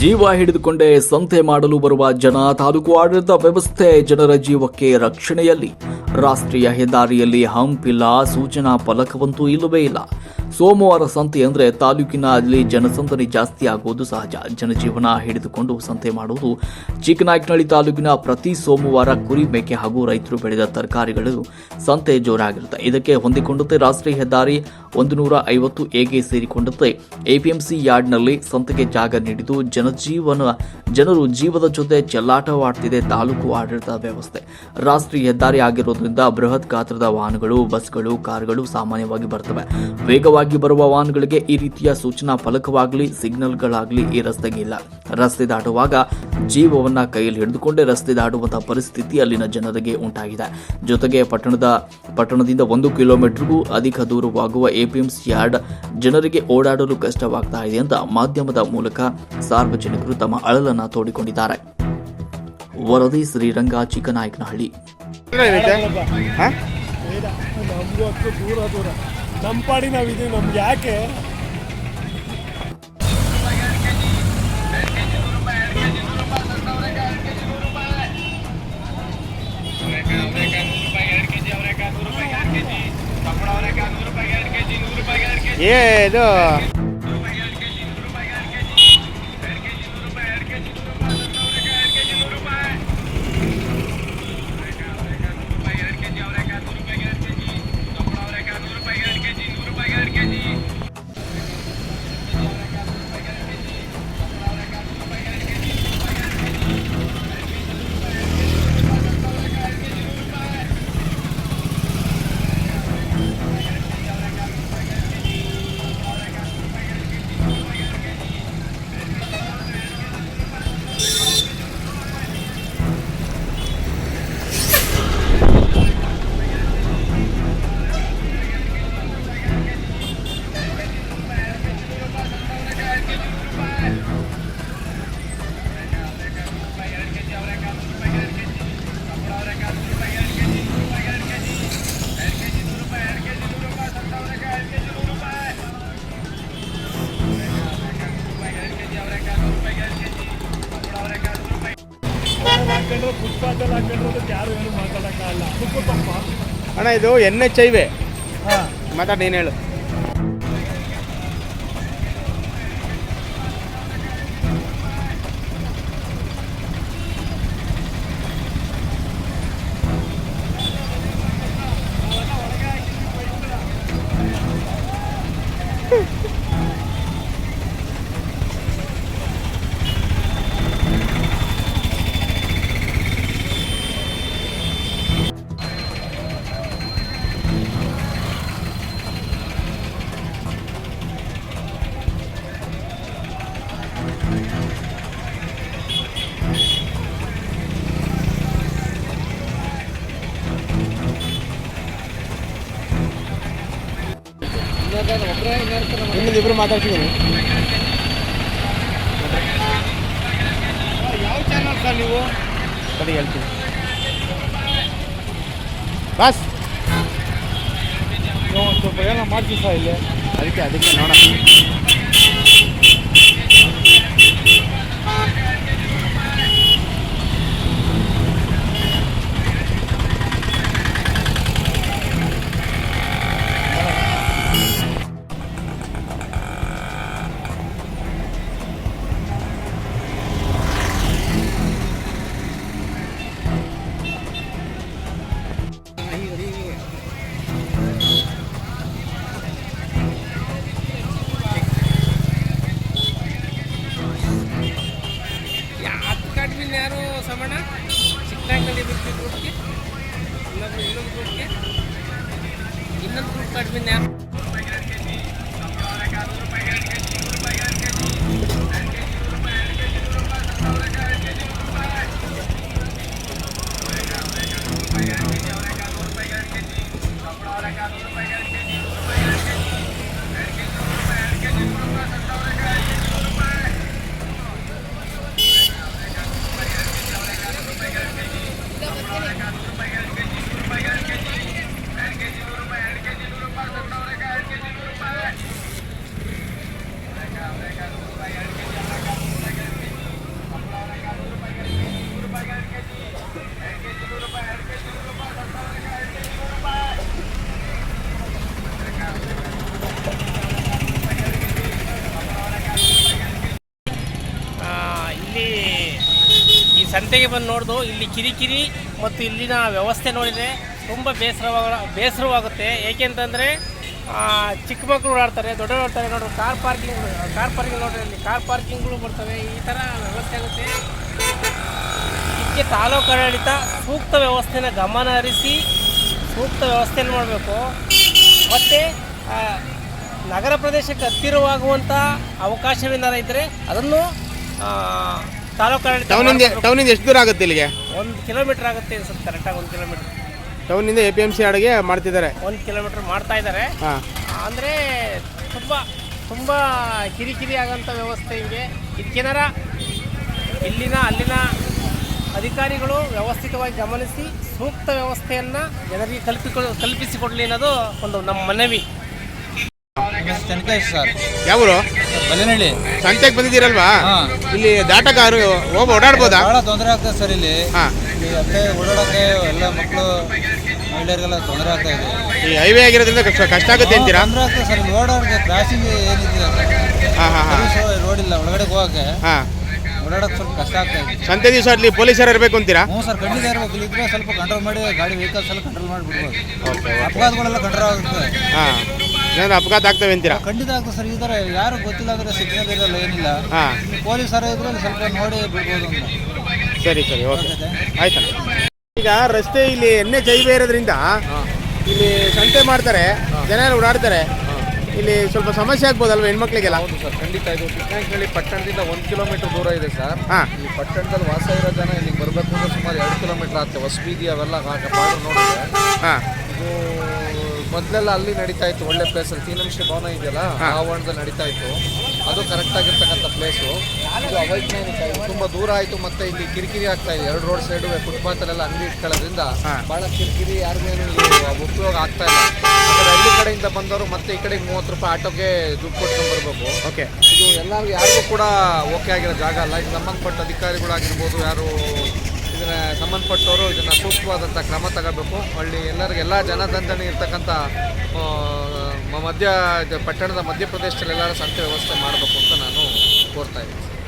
ಜೀವ ಹಿಡಿದುಕೊಂಡೇ ಸಂತೆ ಮಾಡಲು ಬರುವ ಜನ, ತಾಲೂಕು ಆಡಳಿತ ವ್ಯವಸ್ಥೆ ಜನರ ಜೀವಕ್ಕೆ ರಕ್ಷಣೆಯಲ್ಲಿ. ರಾಷ್ಟ್ರೀಯ ಹೆದ್ದಾರಿಯಲ್ಲಿ ಹಂಪ್ ಇಲ್ಲ, ಸೂಚನಾ ಫಲಕವಂತೂ ಇಲ್ಲವೇ ಇಲ್ಲ. ಸೋಮವಾರ ಸಂತೆ ಅಂದರೆ ತಾಲೂಕಿನಲ್ಲಿ ಜನಸಂದಣಿ ಜಾಸ್ತಿ ಆಗುವುದು ಸಹಜ. ಜನಜೀವನ ಹಿಡಿದುಕೊಂಡು ಸಂತೆ ಮಾಡುವುದು. ಚಿಕ್ಕನಾಯಕನಹಳ್ಳಿ ತಾಲೂಕಿನ ಪ್ರತಿ ಸೋಮವಾರ ಕುರಿ, ಮೇಕೆ ಹಾಗೂ ರೈತರು ಬೆಳೆದ ತರಕಾರಿಗಳು ಸಂತೆ ಜೋರಾಗಿರುತ್ತೆ. ಇದಕ್ಕೆ ಹೊಂದಿಕೊಂಡಂತೆ ರಾಷ್ಟ್ರೀಯ ಹೆದ್ದಾರಿ 150 ಸೇರಿಕೊಂಡಂತೆ ಎಪಿಎಂಸಿ ಯಾರ್ಡ್ನಲ್ಲಿ ಸಂತೆಗೆ ಜಾಗ ನೀಡಿದ್ದು ಜನರು ಜೀವದ ಜೊತೆ ಚೆಲ್ಲಾಟವಾಡ್ತಿದೆ ತಾಲೂಕು ಆಡಳಿತ ವ್ಯವಸ್ಥೆ. ರಾಷ್ಟ್ರೀಯ ಹೆದ್ದಾರಿ ಆಗಿರೋದ್ರಿಂದ ಬೃಹತ್ ಗಾತ್ರದ ವಾಹನಗಳು, ಬಸ್ಗಳು, ಕಾರುಗಳು ಸಾಮಾನ್ಯವಾಗಿ ಬರ್ತವೆ. ವೇಗವಾಗಿ ಬರುವ ವಾಹನಗಳಿಗೆ ಈ ರೀತಿಯ ಸೂಚನಾ ಫಲಕವಾಗಲಿ, ಸಿಗ್ನಲ್ಗಳಾಗಲಿ ಈ ರಸ್ತೆಗೆ ಇಲ್ಲ. ರಸ್ತೆ ದಾಟುವಾಗ ಜೀವವನ್ನ ಕೈಯಲ್ಲಿ ಹಿಡಿದುಕೊಂಡೇ ರಸ್ತೆ ದಾಟುವಂತಹ ಪರಿಸ್ಥಿತಿ ಅಲ್ಲಿನ ಜನರಿಗೆ ಉಂಟಾಗಿದೆ. ಜೊತೆಗೆ ಪಟ್ಟಣದಿಂದ 1 ಕಿಲೋಮೀಟರ್ಗೂ ಅಧಿಕ ದೂರವಾಗುವ ಎಪಿಎಂಸಿ ಯಾರ್ಡ್ ಜನರಿಗೆ ಓಡಾಡಲು ಕಷ್ಟವಾಗ್ತಾ ಇದೆ ಅಂತ ಮಾಧ್ಯಮದ ಮೂಲಕ ಸಾರ್ವಜನಿಕರು ತಮ್ಮ ಅಳಲನ್ನ ತೋಡಿಕೊಂಡಿದ್ದಾರೆ. ವರದಿ ಶ್ರೀರಂಗ, ಚಿಕ್ಕನಾಯಕನಹಳ್ಳಿ. ನಮ್ಮ ಪಾಡಿ ನಾವಿದೀವಿ, ನಮ್ಗೆ ಯಾಕೆ ಇದು ಫುಟ್ಪಾತಲ್ಲಿ ಹಾಕೊಂಡ್ರೆ ಯಾರು ಏನು ಮಾತಾಡೋಕ್ಕಾಗಲ್ಲ. ಅಣ್ಣ ಇದು NH ಹೈವೇ. ಮಾತಾಡಿ, ನೀನು ಹೇಳು. ಇಬ್ಬರು ಮಾತಾಡ್ತಿದ್ದೀನಿ. ಯಾವ ಚಾನಲ್ ಸರ್ ನೀವು? ಸರಿ ಹೇಳ್ತೀನಿ ಬಸ್. ಸ್ವಲ್ಪ ಏನೋ ಮಾಡ್ತೀವಿ ಸರ್ ಇಲ್ಲಿ, ಅದಕ್ಕೆ ನೋಡೋಣ. ಯಾರು ಸಮಣ ಚಿಕ್ಕನಾಯಕನಹಳ್ಳಿ ಬಿಟ್ಟು ಗ್ರೂಪ್ಗೆ ಇನ್ನೊಂದು ಗ್ರೂಪ್ ಕಡಿಮೆ ಯಾರು ಸಂತೆಗೆ ಬಂದು ನೋಡ್ದು ಇಲ್ಲಿ ಕಿರಿಕಿರಿ ಮತ್ತು ಇಲ್ಲಿನ ವ್ಯವಸ್ಥೆ ನೋಡಿದರೆ ತುಂಬ ಬೇಸರವಾಗುತ್ತೆ. ಏಕೆಂತಂದರೆ ಚಿಕ್ಕ ಮಕ್ಕಳು ಓಡಾಡ್ತಾರೆ, ದೊಡ್ಡವರು ಓಡ್ತಾರೆ. ನೋಡ್ರಿ ಕಾರ್ ಪಾರ್ಕಿಂಗ್ ನೋಡ್ರಿ, ಇಲ್ಲಿ ಕಾರ್ ಪಾರ್ಕಿಂಗ್ಗಳು ಬರ್ತವೆ. ಈ ಥರ ವ್ಯವಸ್ಥೆ ಆಗುತ್ತೆ. ಇದಕ್ಕೆ ತಾಲೂಕು ಆಡಳಿತ ಸೂಕ್ತ ವ್ಯವಸ್ಥೆನ ಗಮನ ಹರಿಸಿ ಸೂಕ್ತ ವ್ಯವಸ್ಥೆಯನ್ನು ಮಾಡಬೇಕು. ಮತ್ತು ನಗರ ಪ್ರದೇಶಕ್ಕೆ ಹತ್ತಿರವಾಗುವಂಥ ಅವಕಾಶವೇನಾರ ಇದ್ದರೆ ಅದನ್ನು ತಾಲೂಕು ಆಡಳಿತ ಟೌನಿಂದ ಎಷ್ಟು ದೂರ ಆಗುತ್ತೆ ಇಲ್ಲಿಗೆ? 1 ಕಿಲೋಮೀಟ್ರ್ ಆಗುತ್ತೆ ಅನ್ಸುತ್ತೆ, ಕರೆಕ್ಟಾಗಿ 1 ಕಿಲೋಮೀಟ್ರ್. ಟೌನಿಂದ APMC ಅಡಿಗೆ ಮಾಡ್ತಿದ್ದಾರೆ. 1 ಕಿಲೋಮೀಟ್ರ್ ಮಾಡ್ತಾ ಇದ್ದಾರೆ. ಅಂದರೆ ತುಂಬ ಕಿರಿಕಿರಿ ಆಗೋಂಥ ವ್ಯವಸ್ಥೆ ಹಿಂಗೆ. ಇದಕ್ಕೇನಾರ ಅಲ್ಲಿನ ಅಧಿಕಾರಿಗಳು ವ್ಯವಸ್ಥಿತವಾಗಿ ಗಮನಿಸಿ ಸೂಕ್ತ ವ್ಯವಸ್ಥೆಯನ್ನು ಜನರಿಗೆ ಕಲ್ಪಿಸಿಕೊಡಲಿ ಅನ್ನೋದು ಒಂದು ನಮ್ಮ ಮನವಿ. ಸರ್ ಯಾವರು? ಬಲ್ಲೇನಹಳ್ಳಿ ಸಂತೆಗೆ ಬಂದಿದ್ದೀರಲ್ವಾ? ಇಲ್ಲಿ ದಾಟಗಾರು ಓಡಾಡ್ಬೋದಾ? ಬಹಳ ತೊಂದರೆ ಆಗ್ತದೆ ಸರ್ ಇಲ್ಲಿ. ಹಾಂ, ಇಲ್ಲಿ ಅತ್ತೆ ಓಡಾಡೋಕ್ಕೆ ಎಲ್ಲ ಮಕ್ಕಳು ಮಹಿಳೆಯರಿಗೆಲ್ಲ ತೊಂದರೆ ಆಗ್ತಾ ಇದೆ. ಈ ಹೈವೇ ಆಗಿರೋದ್ರಿಂದ ಕಷ್ಟ ಆಗುತ್ತೆ ಅಂತೀರಾ? ತೊಂದರೆ ಆಗ್ತದೆ ಸರ್. ಇಲ್ಲಿ ಓಡಾಡೋಕ್ಕೆ ಕ್ರಾಸಿಂಗ್ ಏನಿದೆ ರೋಡ್ ಇಲ್ಲ, ಒಳಗಡೆ ಹೋಗೋಕ್ಕೆ ಓಡಾಡೋಕ್ಕೆ ಸ್ವಲ್ಪ ಕಷ್ಟ ಆಗ್ತಾ ಇದೆ. ಸಂತೆ ದಿವಸ ಅಲ್ಲಿ ಪೊಲೀಸರು ಇರಬೇಕು ಅಂತೀರಾ? ಹ್ಞೂ ಸರ್, ಖಂಡಿತ ಇರಬೇಕು. ಇಲ್ಲಿದ್ರೆ ಸ್ವಲ್ಪ ಕಂಟ್ರೋಲ್ ಮಾಡಿ ಗಾಡಿ ವೆಹಿಕಲ್ಸ್ ಎಲ್ಲ ಕಂಟ್ರೋಲ್ ಮಾಡಿ ಬಿಡ್ಬೋದು. ಅಪಘಾತಗಳೆಲ್ಲ ಕಂಟ್ರೋಲ್ ಆಗುತ್ತೆ. ಹಾಂ, ಏನಾದ್ರು ಅಪಘಾತ ಆಗ್ತವೆ ಅಂತೀರಾ? ಖಂಡಿತ ಆಗ್ತದೆ ಸರ್. ಈ ಥರ ಯಾರು ಗೊತ್ತಿಲ್ಲ ಅಂದರೆ ಸಿಗ್ನಲ್ ಇರಲ್ಲ, ಏನಿಲ್ಲ. ಹಾಂ, ಪೊಲೀಸರ ಇದ್ರೆ ಸ್ವಲ್ಪ ನೋಡಿ ಬಿಡ್ಬೋದು ಅಂತ. ಸರಿ, ಓಕೆ, ಆಯ್ತಣ್ಣ. ಈಗ ರಸ್ತೆ ಇಲ್ಲಿ NH ಹೈವೇ ಇರೋದ್ರಿಂದ ಇಲ್ಲಿ ಸಂತೆ ಮಾಡ್ತಾರೆ, ಜನ ಎಲ್ಲ ಓಡಾಡ್ತಾರೆ. ಇಲ್ಲಿ ಸ್ವಲ್ಪ ಸಮಸ್ಯೆ ಆಗ್ಬೋದಲ್ವ ಹೆಣ್ಮಕ್ಳಿಗೆಲ್ಲ? ಹೌದು ಸರ್, ಖಂಡಿತ. ಇದು ಚಿಕ್ಕನಹಳ್ಳಿ ಪಟ್ಟಣದಿಂದ 1 ಕಿಲೋಮೀಟರ್ ದೂರ ಇದೆ ಸರ್. ಈ ಪಟ್ಟಣದಲ್ಲಿ ವಾಸ ಇರೋ ಜನ ಇಲ್ಲಿಗೆ ಬರಬೇಕು ಅಂದ್ರೆ ಸುಮಾರು 2 ಕಿಲೋಮೀಟರ್ ಆಗುತ್ತೆ. ಹೊಸಬೀದಿ ಅವೆಲ್ಲ ಬಾರ್ಡರ್ ನೋಡಿದ್ರೆ ಇದು ಮೊದಲೆಲ್ಲ ಅಲ್ಲಿ ನಡೀತಾ ಇತ್ತು, ಒಳ್ಳೆ ಪ್ಲೇಸಲ್ಲಿ ತೀನಂಶಿ ಭವನ ಇದೆಯಲ್ಲ, ಆ ಆವರಣದಲ್ಲಿ ನಡೀತಾ ಇತ್ತು. ಅದು ಕರೆಕ್ಟ್ ಆಗಿರ್ತಕ್ಕಂಥ ಪ್ಲೇಸು. ಇದು ಅವೈಜ್ಞಾನಿಕ, ಇದು ತುಂಬ ದೂರ ಆಯಿತು. ಮತ್ತು ಇಲ್ಲಿ ಕಿರಿಕಿರಿ ಆಗ್ತಾ ಇದೆ. 2 ರೋಡ್ ಸೈಡು ಫುಟ್ಪಾತಲ್ಲೆಲ್ಲ ಅಂಗಡಿ ಇಟ್ಕೊಳ್ಳೋದ್ರಿಂದ ಭಾಳ ಕಿರಿಕಿರಿ, ಯಾರಿಗೇನು ಉಪಯೋಗ ಆಗ್ತಾ ಇಲ್ಲ. ಆದರೆ ಹಳ್ಳಿ ಕಡೆಯಿಂದ ಬಂದವರು ಮತ್ತೆ ಈ ಕಡೆಗೆ 30 ರೂಪಾಯಿ ಆಟೋಗೆ ದುಡ್ಡು ಕೊಟ್ಕೊಂಡು ಬರಬೇಕು. ಓಕೆ, ಇದು ಎಲ್ಲರಿಗೂ ಯಾರಿಗೂ ಕೂಡ ಓಕೆ ಆಗಿರೋ ಜಾಗ ಅಲ್ಲ. ಇದು ಸಂಬಂಧಪಟ್ಟ ಅಧಿಕಾರಿಗಳಾಗಿರ್ಬೋದು, ಯಾರು ಇದನ್ನ ಸಂಬಂಧಪಟ್ಟವರು ಇದನ್ನು ಸೂಕ್ತವಾದಂಥ ಕ್ರಮ ತಗೋಬೇಕು. ಎಲ್ಲರಿಗೂ ಎಲ್ಲ ಜನದಂಡನೆ ಇರ್ತಕ್ಕಂಥ ಪಟ್ಟಣದ ಮಧ್ಯಪ್ರದೇಶದಲ್ಲಿ ಎಲ್ಲರೂ ಸಂತೆ ವ್ಯವಸ್ಥೆ ಮಾಡಬೇಕು ಅಂತ ನಾನು ಕೋರ್ತಾ ಇದ್ದೀನಿ.